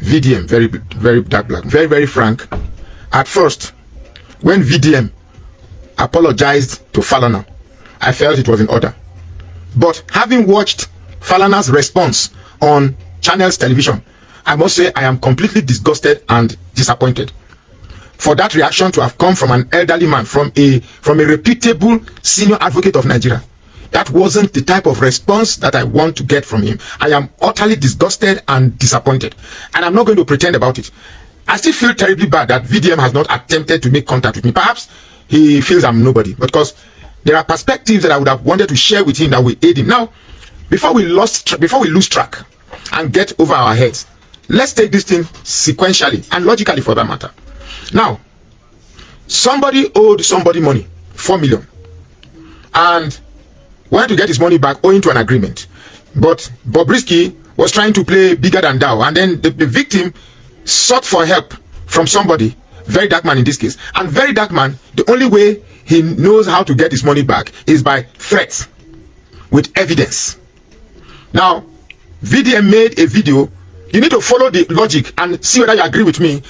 VDM, very dark black, very frank. At first, when VDM apologized to Falana, I felt it was in order. But having watched Falana's response on Channels Television, I must say I am completely disgusted and disappointed. For that reaction to have come from an elderly man, from a reputable senior advocate of Nigeria, that wasn't the type of response that I want to get from him. I am utterly disgusted and disappointed, and I'm not going to pretend about it. I still feel terribly bad that VDM has not attempted to make contact with me. Perhaps he feels I'm nobody, because there are perspectives that I would have wanted to share with him that will aid him. Now, before we lose track and get over our heads, let's take this thing sequentially and logically, for that matter. Now, somebody owed somebody money, 4 million, and wanted to get his money back owing to an agreement. But Bobrisky was trying to play bigger than thou, and then the victim sought for help from somebody, very dark man in this case. And very dark man, the only way he knows how to get his money back is by threats with evidence. Now, VDM made a video. You need to follow the logic and see whether you agree with me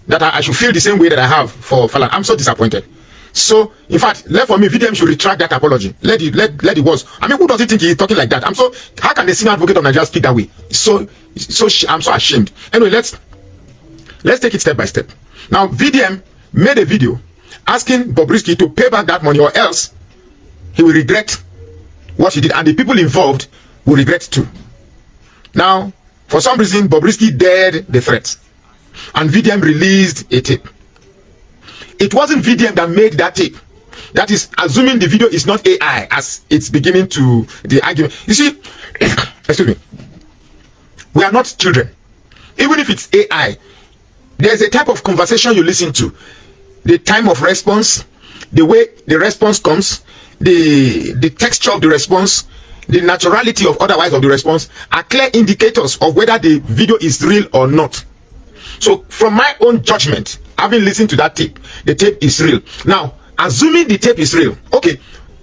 that I should feel the same way that I have for Falana. I'm so disappointed. So, in fact, left for me, VDM should retract that apology. Let it was. I mean, who does he think he's talking like that? How can the senior advocate of Nigeria speak that way? I'm so ashamed. Anyway, let's take it step by step. Now, VDM made a video asking Bobrisky to pay back that money, or else he will regret what he did, and the people involved will regret too. Now, for some reason, Bobrisky dared the threat, and VDM released a tape. It wasn't VDM that made that tape. That is assuming the video is not AI, as it's beginning to the argument. You see, excuse me, we are not children. Even if it's AI, there's a type of conversation you listen to, the time of response, the way the response comes, the texture of the response, the naturality of otherwise of the response are clear indicators of whether the video is real or not. So from my own judgment, having listened to that tape, the tape is real. Now, assuming the tape is real, okay,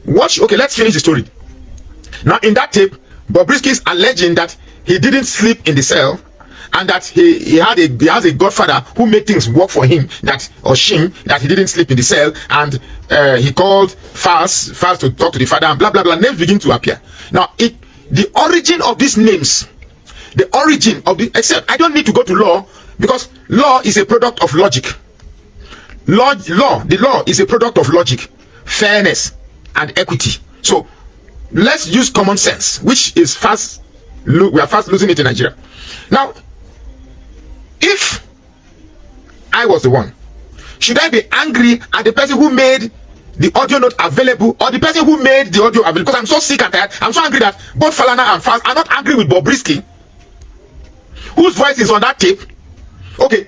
let's finish the story. Now, in that tape, Bobrisky is alleging that he didn't sleep in the cell, and that he has a godfather who made things work for him, that he didn't sleep in the cell, and he called Fals to talk to the father, and blah blah blah. Names begin to appear. Now, the origin of these names, except I don't need to go to law, because law is a product of logic. The law is a product of logic, fairness, and equity. So let's use common sense, which is we are fast losing it in Nigeria. Now, if I was the one, should I be angry at the person who made the audio not available, or the person who made the audio available? Because I'm so sick and tired. I'm so angry that both Falana and Fals are not angry with Bobrisky, whose voice is on that tape. Okay,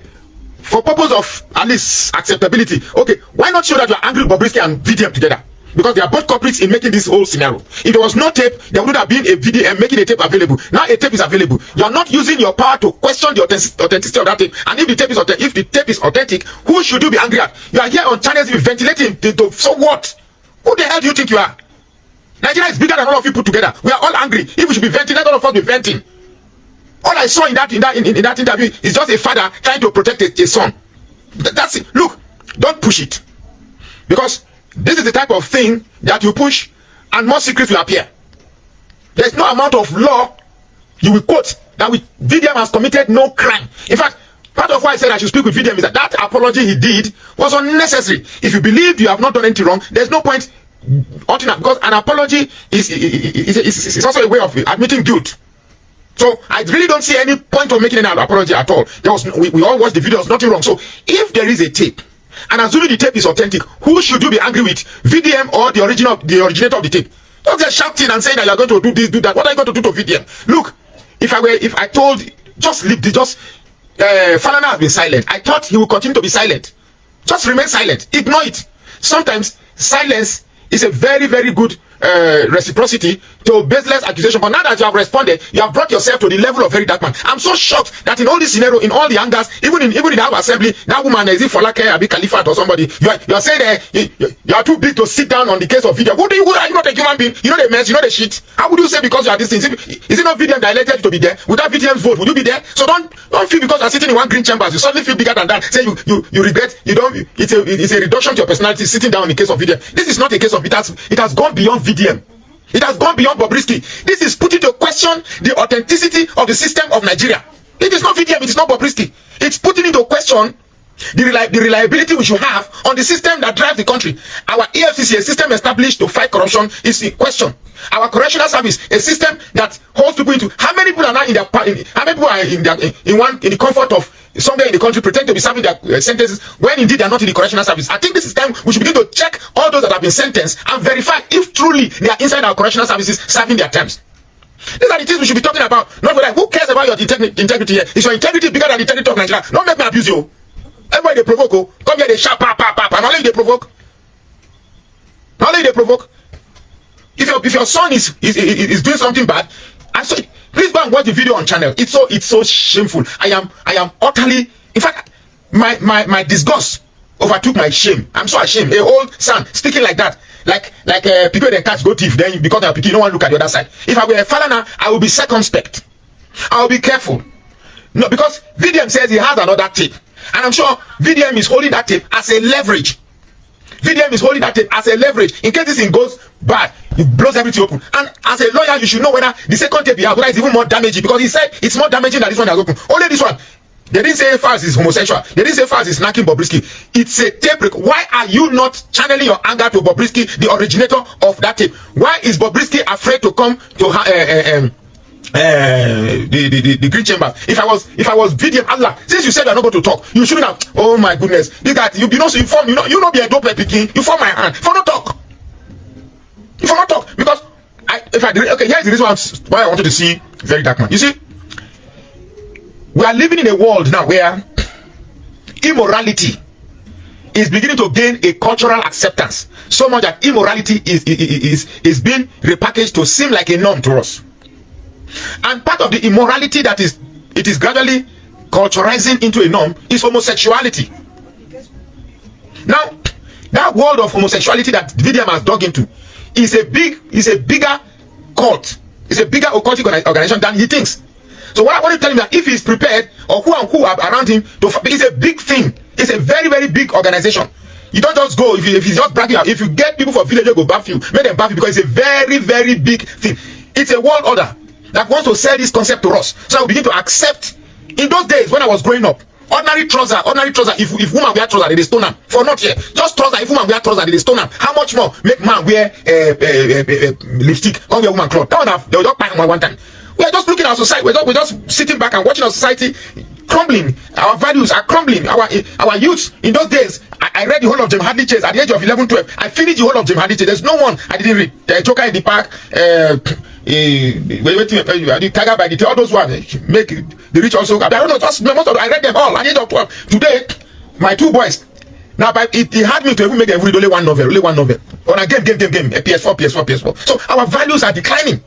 for purpose of at least acceptability, okay, why not show that you're angry with Bobrisky and VDM together? Because they are both culprits in making this whole scenario. If there was no tape, there would have been a VDM making a tape available. Now a tape is available. You are not using your power to question the authenticity of that tape. And if the tape is authentic, who should you be angry at? You are here on channels ventilating. So what? Who the hell do you think you are? Nigeria is bigger than all of you put together. We are all angry. If we should be venting, let all of us be venting. All I saw in that interview is just a father trying to protect a son. That's it. Look, don't push it, because this is the type of thing that you push and more secrets will appear. There's no amount of law you will quote that VDM has committed no crime. In fact, part of why I said I should speak with VDM is that apology he did was unnecessary. If you believe you have not done anything wrong, there's no point altering that, because an apology is also a way of admitting guilt. So I really don't see any point of making an apology at all. We all watched the video, there's nothing wrong. So if there is a tape, and assuming the tape is authentic, who should you be angry with, VDM or the originator of the tape? Don't just shouting and saying that you're going to do this, do that. What are you going to do to VDM? Look, if I told, just leave Falana has been silent. I thought he would continue to be silent. Just remain silent. Ignore it. Sometimes silence is a very, very good reciprocity to baseless accusation. But now that you have responded, you have brought yourself to the level of very dark man. I'm so shocked that in all this scenario, in all the angers, even in the House Assembly, that woman is it Falake Abi Khalifat or somebody. You are saying that you are too big to sit down on the case of VDM. Who are you not a human being? You know the mess, you know the shit. How would you say because you are this thing? Is it not VDM that elected you to be there? Without VDM's vote, would you be there? So don't feel because you are sitting in one green chambers, you suddenly feel bigger than that. Say you regret. You don't. It's a reduction to your personality sitting down in the case of VDM. This is not a case of it has gone beyond VDM. It has gone beyond Bobrisky. This is putting to question the authenticity of the system of Nigeria. It is not VDM, it is not Bobrisky. It's putting into question the reliability we should have on the system that drives the country. Our EFCC, a system established to fight corruption, is in question. Our correctional service, a system that holds people into. How many people are now in their? How many people are in the comfort of somewhere in the country, pretend to be serving their sentences when indeed they are not in the correctional service? I think this is time we should begin to check all those that have been sentenced and verify if truly they are inside our correctional services serving their terms. These are the things we should be talking about. Not whether who cares about your integrity here. Is your integrity bigger than the integrity of Nigeria? Don't make me abuse you. Everybody they provoke. Oh. Come here, they shout, pa. And only they provoke. Only they provoke. If your son is doing something bad, and so please go and watch the video on channel. It's so shameful. I am utterly. In fact, my disgust overtook my shame. I'm so ashamed. A old son speaking like that, like people they catch go thief. Then because they're picking, no one look at the other side. If I were a Falana, I will be circumspect. I will be careful. No, because VDM says he has another tape, and I'm sure VDM is holding that tape as a leverage. VDM is holding that tape as a leverage in case this thing goes bad. It blows everything open. And as a lawyer, you should know whether the second tape he has, whether it's even more damaging, because he said it's more damaging than this one that's open. Only this one. They didn't say Falz is homosexual. They didn't say Falz is knocking Bobrisky. It's a tape break. Why are you not channeling your anger to Bobrisky, the originator of that tape? Why is Bobrisky afraid to come to the green chamber? If I was VDM, Allah, since you said you're not going to talk, you shouldn't have. Oh my goodness, this guy, you know, so inform, you know, be a dope picking. You form my hand for not talk. You for not talk because okay, here's the reason why I wanted to see very dark man. You see, we are living in a world now where immorality is beginning to gain a cultural acceptance, so much that immorality is being repackaged to seem like a norm to us. And part of the immorality that it is gradually culturalizing into a norm is homosexuality. Now, that world of homosexuality that VDM has dug into is a bigger cult. It's a bigger occultic organization than he thinks. So what I want to tell him that if he's prepared, or who and who are around him, it's a big thing. It's a very, very big organization. You don't just go if he's just bragging out. If you get people for village, you go baff you, make them baff you, because it's a very, very big thing. It's a world order that wants to sell this concept to us. So I begin to accept. In those days when I was growing up, ordinary trouser, if woman wear trouser, they stone them. For not here, just trouser, if woman wear trouser, they stone them. How much more make man wear lipstick, or wear woman cloth? That one, they'll just buy one time. We are just looking at our society. We're just sitting back and watching our society crumbling. Our values are crumbling. Our youth in those days. I read the whole of James Hadley Chase at the age of 11, 12. I finished the whole of James Hadley Chase. There's no one I didn't read. The Joker in the Park, the Tiger by the Tail, all those ones make the rich also. I don't know, just most of them, I read them all at the age of 12. Today, my two boys. Now, it had me to even make them read only one novel. On a game, PS4. So our values are declining.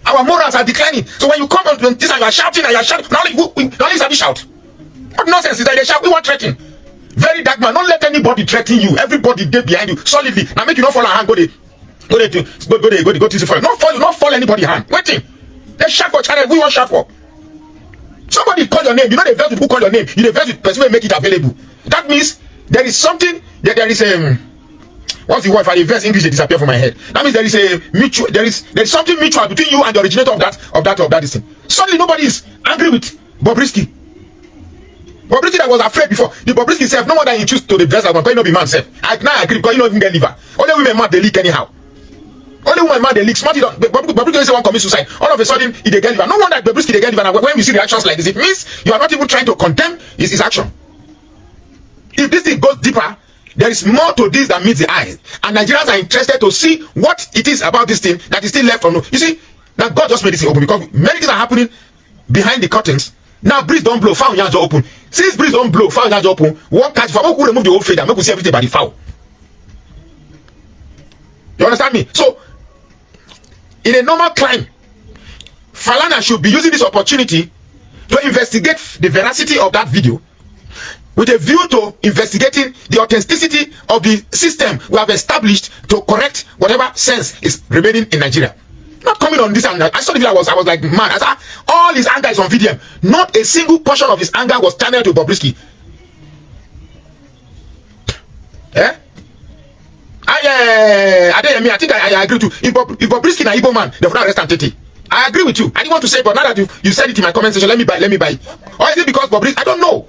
Our morals are declining. So when you come on this and you are shouting, now let's shout. What nonsense is that they shout? We want threatening. Very dark man. Don't let anybody threaten you. Everybody dead behind you solidly. Now make you not fall our hand. Go to fall. Not fall anybody hand. Waiting. They shout for channel. We want shout for. Somebody call your name. You know the verse with who call your name. You the verse with person will make it available. That means there is something that there is a. What's the word for the verse English? They disappear from my head. That means there is a mutual. There is something mutual between you and the originator of that thing. Suddenly nobody is angry with Bobrisky. Bobrisky that was afraid before. The Bobrisky self, no more than he choose to the dress like one, because he not be man self. I now agree because you don't even get liver. Only women man they leak anyhow. Only women man they leak. Smart don't. Bobrisky say one commit suicide. All of a sudden he they get liver. No wonder Bobrisky they get liver. Now when we see reactions like this, it means you are not even trying to condemn his action. If this thing goes deeper, there is more to this than meets the eye, and Nigerians are interested to see what it is about this thing that is still left unknown. You see, now God just made this thing open because many things are happening behind the curtains. Now breeze don't blow, foul yards open. Since breeze don't blow, foul yards open. One catch for who remove the old fader, make we see everything by the foul. You understand me? So in a normal crime, Falana should be using this opportunity to investigate the veracity of that video with a view to investigating the authenticity of the system we have established to correct whatever sense is remaining in Nigeria. Not coming on this anger. I saw the video, I was like, man, all his anger is on VDM. Not a single portion of his anger was channeled to Bobrisky. Eh? I think I agree too. If Bobrisky na Igbo man, they would not arrest Antete. I agree with you. I didn't want to say, but now that you said it in my comment section, let me buy. Or is it because Bobrisky? I don't know.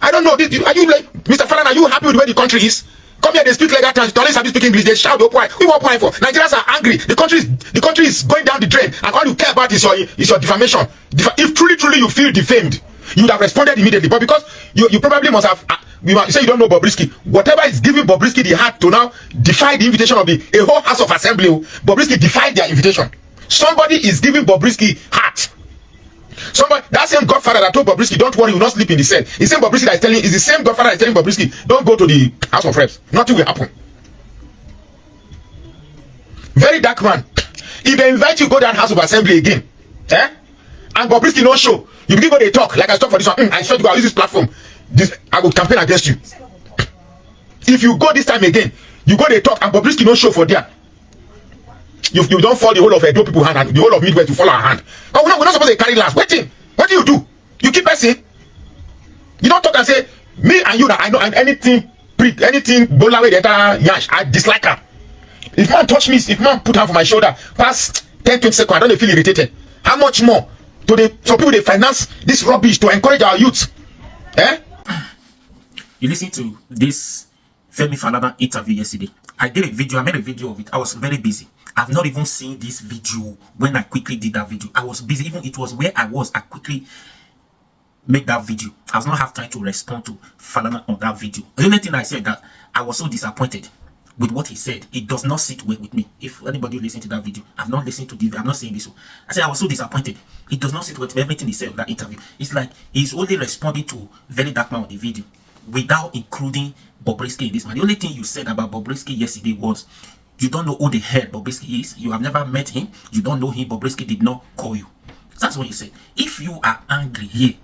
Are you like Mr. Falana? Are you happy with where the country is? Come here, they speak like that. Don't have to speak English. They shout. We want point for. Nigerians are angry. The country is going down the drain, and all you care about is your defamation. If truly you feel defamed, you would have responded immediately. But because you probably must have. You say you don't know Bobrisky. Whatever is giving Bobrisky the heart to now defy the invitation of a whole House of Assembly, Bobrisky defied their invitation. Somebody is giving Bobrisky heart. Somebody, that same godfather that told Bobrisky, don't worry, you will not sleep in the cell. Is the same Bobrisky that is the same godfather that is telling Bobrisky, don't go to the House of Reps. Nothing will happen. Very dark man. If they invite you, go down House of Assembly again, and Bobrisky no show, you begin go they talk like I talk for this one. I swear to God, I'll use this platform. I will campaign against you. If you go this time again, you go they talk and Bobrisky no show for there. You don't fall the whole of Edo people hand and the whole of Midwest to follow our hand. But we're not supposed to carry last. Waiting. What do? You keep pressing. You don't talk and say, me and you that I know and anything bola way that yash, I dislike her. If man touch me, if man put hand for my shoulder, past 10-20 seconds, I don't feel irritated. How much more some people they finance this rubbish to encourage our youth? You listen to this Femi Falana interview yesterday. I made a video of it. I was very busy. I've not even seen this video when I quickly did that video. I was busy. Even it was where I quickly made that video. I was not have time to respond to Falana on that video. The only thing I said that I was so disappointed with what he said. It does not sit well with me. If anybody listen to that video, I've not listened to the video. I'm not saying this one. I said I was so disappointed. It does not sit well with everything he said in that interview. It's like he's only responding to Very Dark Man on the video without including Bobrisky in this man. The only thing you said about Bobrisky yesterday was you don't know who the hell Bobrisky is. You have never met him. You don't know him. Bobrisky did not call you. That's what you said. If you are angry here,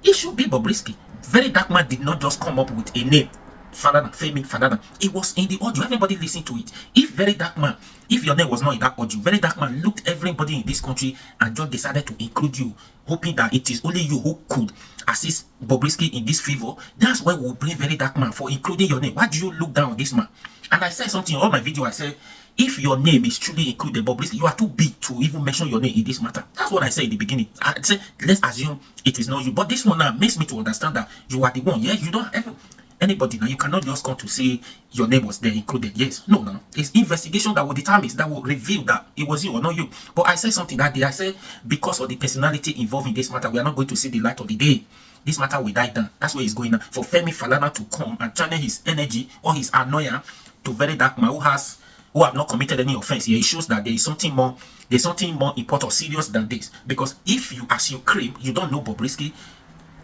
it should be Bobrisky. Very Dark Man did not just come up with a name. Falana, Femi Falana. It was in the audio. Everybody listened to it. If Very Dark Man, if your name was not in that audio, Very Dark Man looked everybody in this country and just decided to include you, hoping that it is only you who could assist Bobrisky in this favor. That's why we'll bring Very Dark Man for including your name. Why do you look down on this man? And I said something in all my video. I said, if your name is truly included, Bobrisky, you are too big to even mention your name in this matter. That's what I said in the beginning. I said, let's assume it is not you. But this one now makes me to understand that you are the one. Yeah, you don't ever anybody now. You cannot just come to say your name was there included. Yes, no. It's investigation that will determine, that will reveal that it was you or not you. But I said something that day. I said, because of the personality involved in this matter, we are not going to see the light of the day. This matter will die down. That's where it's going on. For Femi Falana to come and channel his energy or his annoyance to Very Dark Man who have not committed any offense here, it shows that there is something more important or serious than this. Because if you, as you claim, you don't know Bobrisky,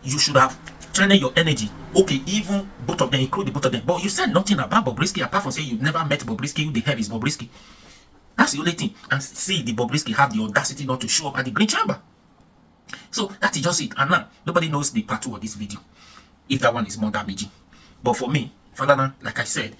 you should have channel your energy. Okay, even both of them, include both of them. But you said nothing about Bobrisky apart from saying you've never met Bobrisky. Who the hell is Bobrisky? That's the only thing. And see the Bobrisky have the audacity not to show up at the Green Chamber. So that is just it. And now nobody knows the part 2 of this video, if that one is more damaging. But for me, Falana, like I said,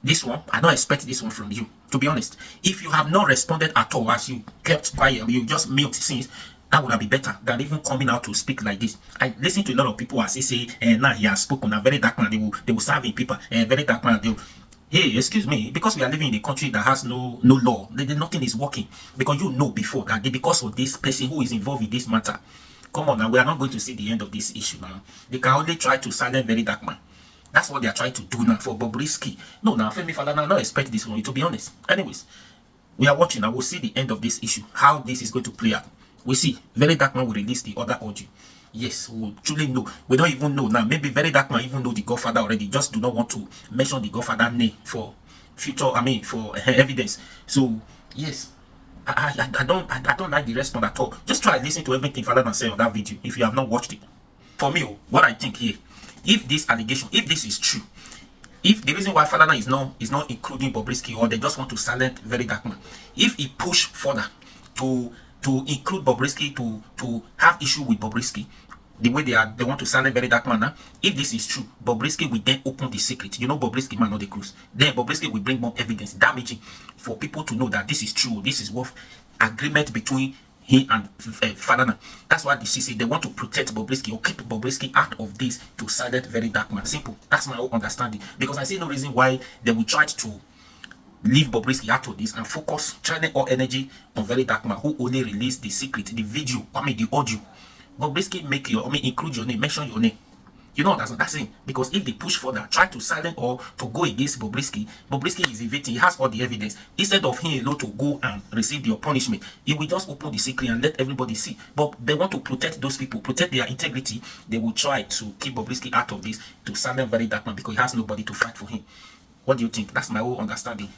this one, I don't expect this one from you. To be honest, if you have not responded at all, as you kept quiet, you just milked since, that would have been better than even coming out to speak like this. I listen to a lot of people as they say, now he has spoken, a Very Dark Man, they will serve in people, Very Dark Man, they will. Hey, excuse me, because we are living in a country that has no law, nothing is working. Because you know before that, because of this person who is involved in this matter, come on now, we are not going to see the end of this issue now. They can only try to silence Very Dark Man. That's what they are trying to do now for Bobrisky. No, now Femi Falana, I don't expect this from you, to be honest. Anyways, we are watching and we'll see the end of this issue, how this is going to play out. We see Very Dark Man will release the other audio. Yes, we'll truly know. We don't even know now. Maybe Very Dark Man even know the Godfather already. Just do not want to mention the Godfather name for future. For evidence. So yes, I don't like the response at all. Just try and listen to everything Falana said on that video if you have not watched it. For me, what I think here, if this allegation, if this is true, if the reason why Falana is not including Bobrisky, or they just want to silence Very Dark Man, if he push further to include Bobrisky, to have issue with Bobrisky, the way they want to silence Very Dark Man, if this is true, Bobrisky will then open the secret. You know, Bobrisky man, not the cruise. Then Bobrisky will bring more evidence, damaging, for people to know that this is true. This is worth agreement between he and Falana. That's why the CC, they want to protect Bobrisky, or keep Bobrisky out of this, to silence Very Dark Man. Simple. That's my own understanding. Because I see no reason why they will try to leave Bobrisky out of this and focus, channel all energy on Very Dark Man, who only released the secret, the video, the audio. Bobrisky make include your name, mention your name. You know that's it. Because if they push further, try to silence or to go against Bobrisky, Bobrisky is a victim. He has all the evidence. Instead of him alone to go and receive your punishment, he will just open the secret and let everybody see. But they want to protect those people, protect their integrity. They will try to keep Bobrisky out of this, to silence Very Dark Man, because he has nobody to fight for him. What do you think? That's my whole understanding.